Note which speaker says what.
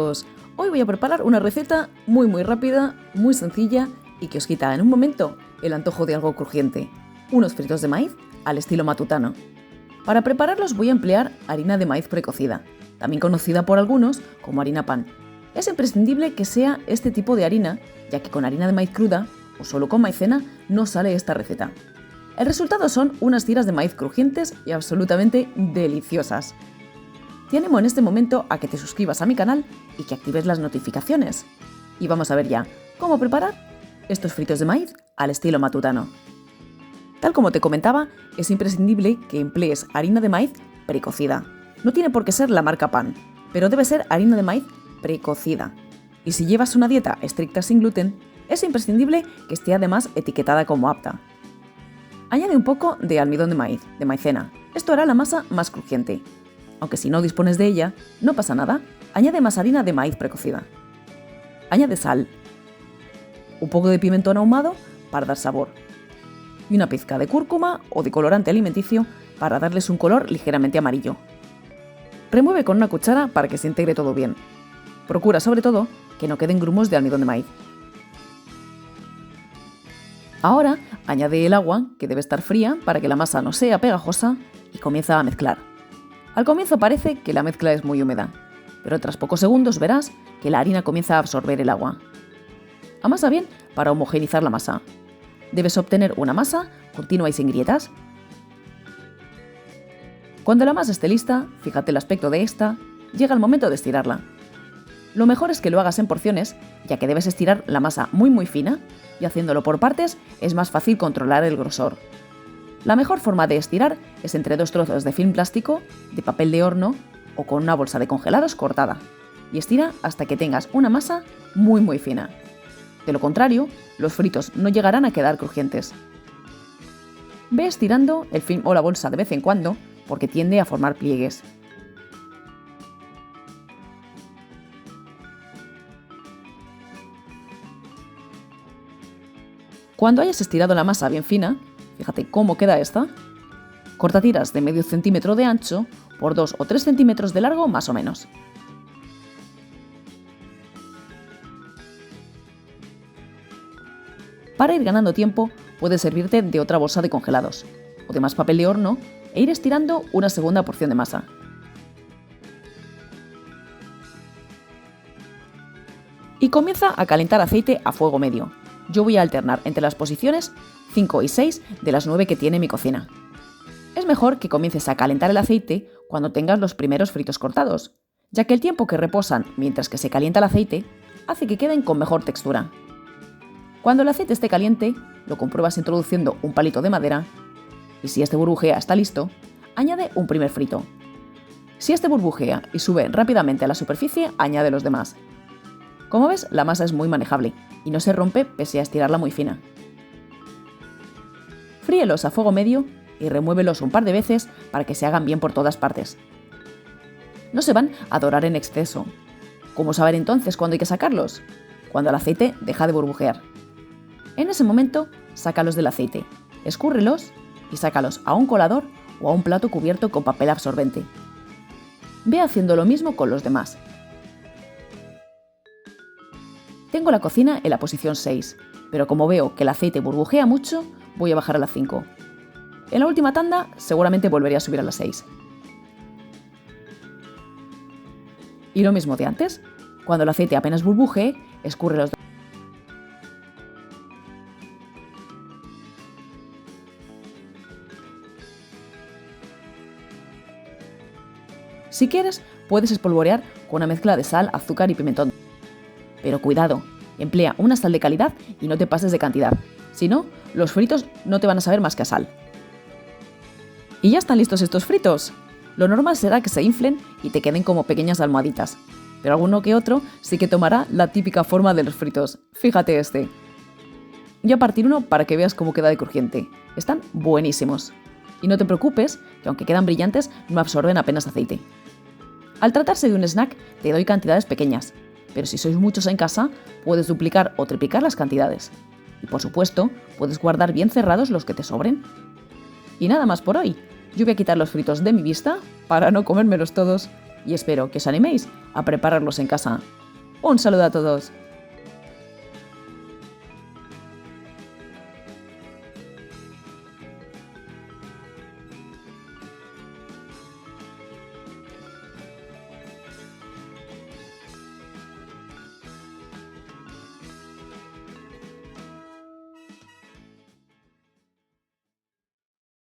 Speaker 1: chicos, hoy voy a preparar una receta muy rápida, muy sencilla y que os quita en un momento el antojo de algo crujiente. Unos fritos de maíz al estilo matutano. Para prepararlos voy a emplear harina de maíz precocida, también conocida por algunos como harina pan. Es imprescindible que sea este tipo de harina, ya que con harina de maíz cruda o solo con maicena no sale esta receta. El resultado son unas tiras de maíz crujientes y absolutamente deliciosas. Te animo en este momento a que te suscribas a mi canal y que actives las notificaciones. Y vamos a ver ya cómo preparar estos fritos de maíz al estilo matutano. Tal como te comentaba, es imprescindible que emplees harina de maíz precocida. No tiene por qué ser la marca Pan, pero debe ser harina de maíz precocida. Y si llevas una dieta estricta sin gluten, es imprescindible que esté además etiquetada como apta. Añade un poco de almidón de maíz, de maicena. Esto hará la masa más crujiente. Aunque si no dispones de ella, no pasa nada, añade más harina de maíz precocida. Añade sal, un poco de pimentón ahumado para dar sabor y una pizca de cúrcuma o de colorante alimenticio para darles un color ligeramente amarillo. Remueve con una cuchara para que se integre todo bien. Procura sobre todo que no queden grumos de almidón de maíz. Ahora añade el agua, que debe estar fría para que la masa no sea pegajosa, y comienza a mezclar. Al comienzo parece que la mezcla es muy húmeda, pero tras pocos segundos verás que la harina comienza a absorber el agua. Amasa bien para homogeneizar la masa. Debes obtener una masa continua y sin grietas. Cuando la masa esté lista, fíjate el aspecto de esta, llega el momento de estirarla. Lo mejor es que lo hagas en porciones, ya que debes estirar la masa muy fina, y haciéndolo por partes es más fácil controlar el grosor. La mejor forma de estirar es entre dos trozos de film plástico, de papel de horno o con una bolsa de congelados cortada, y estira hasta que tengas una masa muy fina. De lo contrario, los fritos no llegarán a quedar crujientes. Ve estirando el film o la bolsa de vez en cuando porque tiende a formar pliegues. Cuando hayas estirado la masa bien fina, fíjate cómo queda esta, corta tiras de medio centímetro de ancho por 2 o 3 centímetros de largo más o menos. Para ir ganando tiempo, puedes servirte de otra bolsa de congelados o de más papel de horno e ir estirando una segunda porción de masa. Y comienza a calentar aceite a fuego medio. Yo voy a alternar entre las posiciones 5 y 6 de las 9 que tiene mi cocina. Es mejor que comiences a calentar el aceite cuando tengas los primeros fritos cortados, ya que el tiempo que reposan mientras que se calienta el aceite hace que queden con mejor textura. Cuando el aceite esté caliente, lo compruebas introduciendo un palito de madera y si este burbujea está listo, añade un primer frito. Si este burbujea y sube rápidamente a la superficie, añade los demás. Como ves, la masa es muy manejable y no se rompe pese a estirarla muy fina. Fríelos a fuego medio y remuévelos un par de veces para que se hagan bien por todas partes. No se van a dorar en exceso. ¿Cómo saber entonces cuándo hay que sacarlos? Cuando el aceite deja de burbujear. En ese momento, sácalos del aceite, escúrrelos y sácalos a un colador o a un plato cubierto con papel absorbente. Ve haciendo lo mismo con los demás. Tengo la cocina en la posición 6, pero como veo que el aceite burbujea mucho, voy a bajar a la 5. En la última tanda seguramente volveré a subir a la 6. Y lo mismo de antes, cuando el aceite apenas burbujee, escurre los Si quieres, puedes espolvorear con una mezcla de sal, azúcar y pimentón. Pero cuidado, emplea una sal de calidad y no te pases de cantidad. Si no, los fritos no te van a saber más que a sal. Y ya están listos estos fritos. Lo normal será que se inflen y te queden como pequeñas almohaditas. Pero alguno que otro sí que tomará la típica forma de los fritos. Fíjate este. Voy a partir uno para que veas cómo queda de crujiente. Están buenísimos. Y no te preocupes, que aunque quedan brillantes, no absorben apenas aceite. Al tratarse de un snack, te doy cantidades pequeñas. Pero si sois muchos en casa, puedes duplicar o triplicar las cantidades. Y por supuesto, puedes guardar bien cerrados los que te sobren. Y nada más por hoy. Yo voy a quitar los fritos de mi vista para no comérmelos todos y espero que os animéis a prepararlos en casa. Un saludo a todos.